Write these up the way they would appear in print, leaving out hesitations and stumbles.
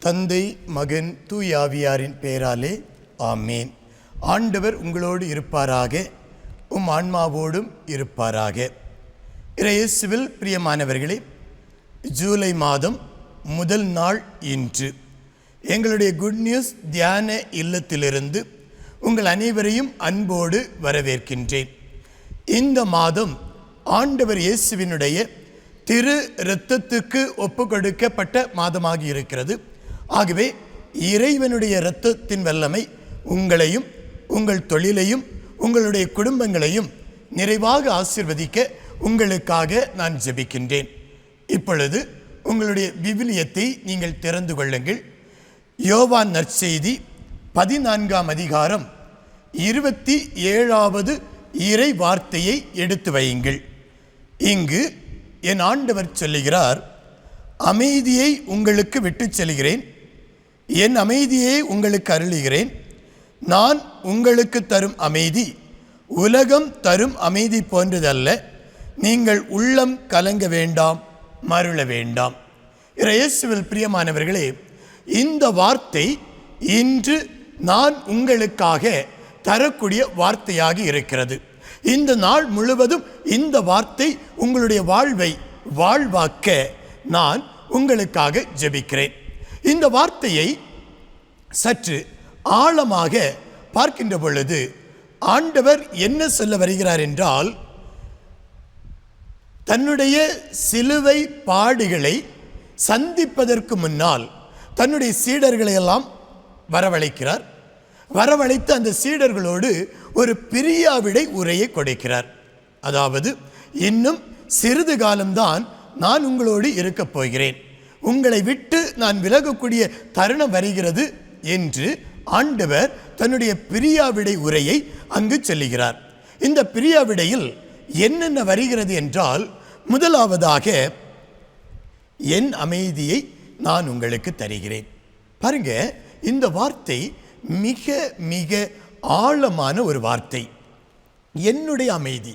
தந்தை, மகன், தூய ஆவியாரின் பெயராலே ஆமேன். ஆண்டவர் உங்களோடு இருப்பாராக, உம் ஆன்மாவோடும் இருப்பாராக. இயேசுவில் பிரியமானவர்களே, ஜூலை மாதம் முதல் நாள் இன்று எங்களுடைய குட் நியூஸ் தியான இல்லத்திலிருந்து உங்கள் அனைவரையும் அன்போடு வரவேற்கின்றேன். இந்த மாதம் ஆண்டவர் இயேசுவினுடைய திரு இரத்தத்துக்கு ஒப்பு கொடுக்கப்பட்ட மாதமாகி இருக்கிறது. ஆகவே இறைவனுடைய இரத்தத்தின் வல்லமை உங்களையும் உங்கள் தொழிலையும் உங்களுடைய குடும்பங்களையும் நிறைவாக ஆசீர்வதிக்க உங்களுக்காக நான் ஜெபிக்கின்றேன். இப்பொழுது உங்களுடைய விவிலியத்தை நீங்கள் திறந்து கொள்ளுங்கள். யோவான் நற்செய்தி 14ஆம் அதிகாரம் 27வது இறை வார்த்தையை எடுத்து வையுங்கள். இங்கு என் ஆண்டவர் சொல்லுகிறார், அமைதியை உங்களுக்கு விட்டுச் செல்கிறேன், என் அமைதியை உங்களுக்கு அருளுகிறேன். நான் உங்களுக்கு தரும் அமைதி உலகம் தரும் அமைதி போன்றதல்ல. நீங்கள் உள்ளம் கலங்க வேண்டாம், மருள வேண்டாம். இயேசுவில் பிரியமானவர்களே, இந்த வார்த்தை இன்று நான் உங்களுக்காக தரக்கூடிய வார்த்தையாக இருக்கிறது. இந்த நாள் முழுவதும் இந்த வார்த்தை உங்களுடைய வாழ்வை வாழ்வாக்க நான் உங்களுக்காக ஜெபிக்கிறேன். இந்த வார்த்தையை சற்று ஆழமாக பார்க்கின்ற பொழுது ஆண்டவர் என்ன சொல்ல வருகிறார் என்றால், தன்னுடைய சிலுவை பாடுகளை சந்திப்பதற்கு முன்னால் தன்னுடைய சீடர்களை எல்லாம் வரவழைக்கிறார். வரவழைத்து அந்த சீடர்களோடு ஒரு பிரியாவிடை உரையை கொடுக்கிறார். அதாவது, இன்னும் சிறிது காலம்தான் நான் உங்களோடு இருக்கப் போகிறேன், உங்களை விட்டு நான் விலகக்கூடிய தருணம் வருகிறது என்று ஆண்டவர் தன்னுடைய பிரியாவிடை உரையை அங்கு சொல்லுகிறார். இந்த பிரியாவிடையில் என்னென்ன வருகிறது என்றால், முதலாவதாக என் அமைதியை நான் உங்களுக்கு தருகிறேன். பாருங்க, இந்த வார்த்தை மிக மிக ஆழமான ஒரு வார்த்தை. என்னுடைய அமைதி,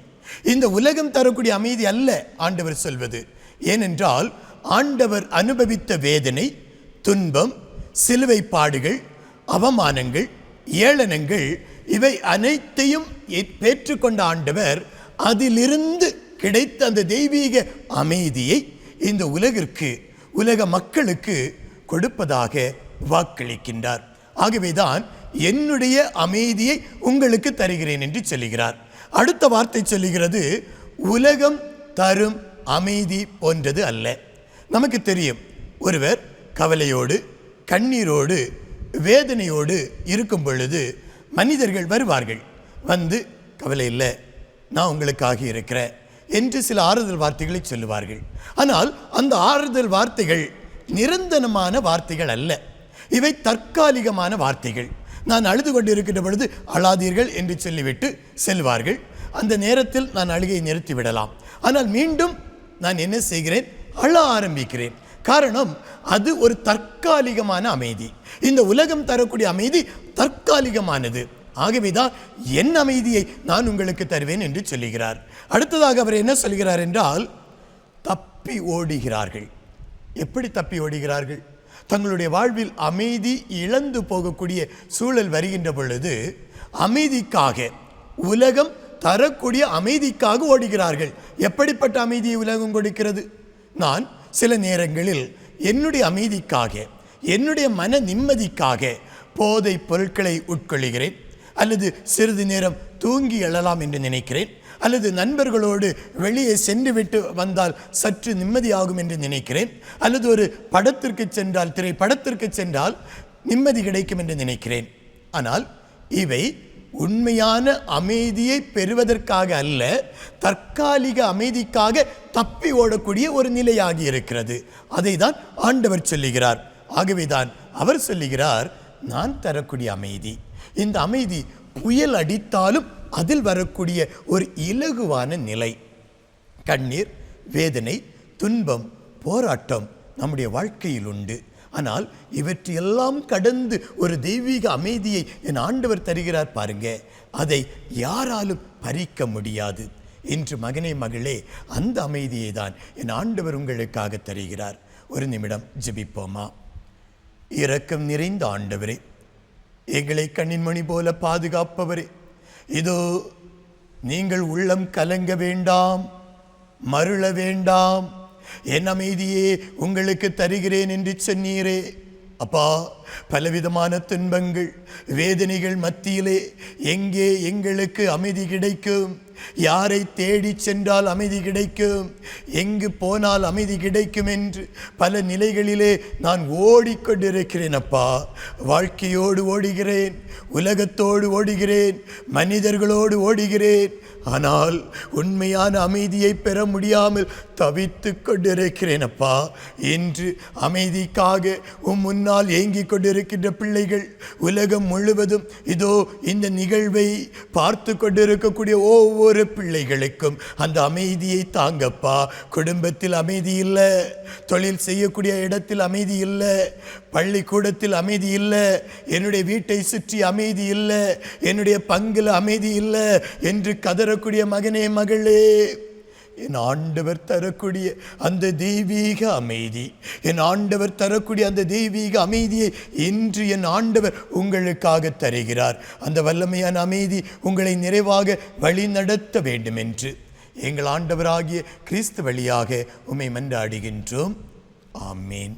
இந்த உலகம் தரக்கூடிய அமைதி அல்ல ஆண்டவர் சொல்வது. ஏனென்றால் ஆண்டவர் அனுபவித்த வேதனை, துன்பம், சிலுவை பாடுகள், அவமானங்கள், ஏளனங்கள், இவை அனைத்தையும் பெற்றுக்கொண்ட ஆண்டவர் அதிலிருந்து கிடைத்த அந்த தெய்வீக அமைதியை இந்த உலகிற்கு, உலக மக்களுக்கு கொடுப்பதாக வாக்களிக்கின்றார். ஆகவேதான் என்னுடைய அமைதியை உங்களுக்கு தருகிறேன் என்று சொல்லுகிறார். அடுத்த வார்த்தை சொல்லுகிறது, உலகம் தரும் அமைதி போன்றது அல்ல. நமக்கு தெரியும், ஒருவர் கவலையோடு, கண்ணீரோடு, வேதனையோடு இருக்கும் பொழுது மனிதர்கள் வருவார்கள். வந்து, கவலை இல்லை, நான் உங்களுக்காக இருக்கிறேன் என்று சில ஆறுதல் வார்த்தைகளை சொல்லுவார்கள். ஆனால் அந்த ஆறுதல் வார்த்தைகள் நிரந்தரமான வார்த்தைகள் அல்ல. இவை தற்காலிகமான வார்த்தைகள். நான் அழுது கொண்டு இருக்கின்ற பொழுது அழாதீர்கள் என்று சொல்லிவிட்டு செல்வார்கள். அந்த நேரத்தில் நான் அழுகையை நிறுத்திவிடலாம். ஆனால் மீண்டும் நான் என்ன செய்கிறேன்? அழ ஆரம்பிக்கிறேன். காரணம், அது ஒரு தற்காலிகமான அமைதி. இந்த உலகம் தரக்கூடிய அமைதி தற்காலிகமானது. ஆகவேதான் என் அமைதியை நான் உங்களுக்கு தருவேன் என்று சொல்லுகிறார். அடுத்ததாக அவர் என்ன சொல்கிறார் என்றால், தப்பி ஓடுகிறார்கள். எப்படி தப்பி ஓடுகிறார்கள்? தங்களுடைய வாழ்வில் அமைதி இழந்து போகக்கூடிய சூழல் வருகின்ற பொழுது அமைதிக்காக, உலகம் தரக்கூடிய அமைதிக்காக ஓடுகிறார்கள். எப்படிப்பட்ட அமைதியை உலகம் கொடுக்கிறது? நான் சில நேரங்களில் என்னுடைய அமைதிக்காக, என்னுடைய மன நிம்மதிக்காக போதை பொருட்களை உட்கொள்கிறேன், அல்லது சிறிது நேரம் தூங்கி எழலாம் என்று நினைக்கிறேன், அல்லது நண்பர்களோடு வெளியே சென்று விட்டு வந்தால் சற்று நிம்மதியாகும் என்று நினைக்கிறேன், அல்லது ஒரு படத்திற்கு சென்றால், திரைப்படத்திற்கு சென்றால் நிம்மதி கிடைக்கும் என்று நினைக்கிறேன். ஆனால் இவை உண்மையான அமைதியை பெறுவதற்காக அல்ல, தற்காலிக அமைதிக்காக தப்பி ஓடக்கூடிய ஒரு நிலையாகி இருக்கிறது. அதை தான் ஆண்டவர் சொல்லுகிறார். ஆகவேதான் அவர் சொல்லுகிறார், நான் தரக்கூடிய அமைதி, இந்த அமைதி புயல் அடித்தாலும் அதில் வரக்கூடிய ஒரு இலகுவான நிலை. கண்ணீர், வேதனை, துன்பம், போராட்டம் நம்முடைய வாழ்க்கையில் உண்டு. ஆனால் இவற்றையெல்லாம் கடந்து ஒரு தெய்வீக அமைதியை என் ஆண்டவர் தருகிறார். பாருங்க, அதை யாராலும் பறிக்க முடியாது. இன்று மகனே, மகளே, அந்த அமைதியை தான் என் ஆண்டவர் உங்களுக்காக தருகிறார். ஒரு நிமிடம் ஜெபிப்போமா? இரக்கம் நிறைந்த ஆண்டவரே, எங்களை கண்ணின்மணி போல பாதுகாப்பவரே, இதோ நீங்கள் உள்ளம் கலங்க வேண்டாம், மருள வேண்டாம், என் அமைதியே உங்களுக்கு தருகிறேன் என்று சொன்னீரே. அப்பா, பலவிதமான துன்பங்கள் வேதனைகள் மத்தியிலே எங்கே எங்களுக்கு அமைதி கிடைக்கும்? யாரை தேடி சென்றால் அமைதி கிடைக்கும்? எங்கு போனால் அமைதி கிடைக்கும் என்று பல நிலைகளிலே நான் ஓடிக்கொண்டிருக்கிறேன். அப்பா, வாழ்க்கையோடு ஓடுகிறேன், உலகத்தோடு ஓடுகிறேன், மனிதர்களோடு ஓடுகிறேன். ஆனால் உண்மையான அமைதியை பெற முடியாமல் தவித்து கொண்டிருக்கிறேன். அப்பா, இன்று அமைதிக்காக முன்னால் ஏங்கிக் கொண்டிருக்கின்ற பிள்ளைகள் உலகம் முழுவதும் இதோ இந்த நிகழ்வை பார்த்து கொண்டிருக்கக்கூடிய ஒவ்வொரு பிள்ளைகளுக்கும் அந்த அமைதியை தாங்கப்பா. குடும்பத்தில் அமைதி இல்லை, தொழில் செய்யக்கூடிய இடத்தில் அமைதி இல்லை, பள்ளிக்கூடத்தில் அமைதி இல்லை, என்னுடைய வீட்டை சுற்றி அமைதி இல்லை, என்னுடைய பங்கில் அமைதி இல்லை என்று கதறக்கூடிய மகனே மகளே, என் ஆண்டவர் தரக்கூடிய அந்த தெய்வீக அமைதி, என் ஆண்டவர் தரக்கூடிய அந்த தெய்வீக அமைதியை இன்று என் ஆண்டவர் உங்களுக்காக தருகிறார். அந்த வல்லமையான அமைதி உங்களை நிறைவாக வழி நடத்த வேண்டும் என்று எங்கள் ஆண்டவராகிய கிறிஸ்து வழியாக உம்மை மன்றாடுகின்றோம். ஆமேன்.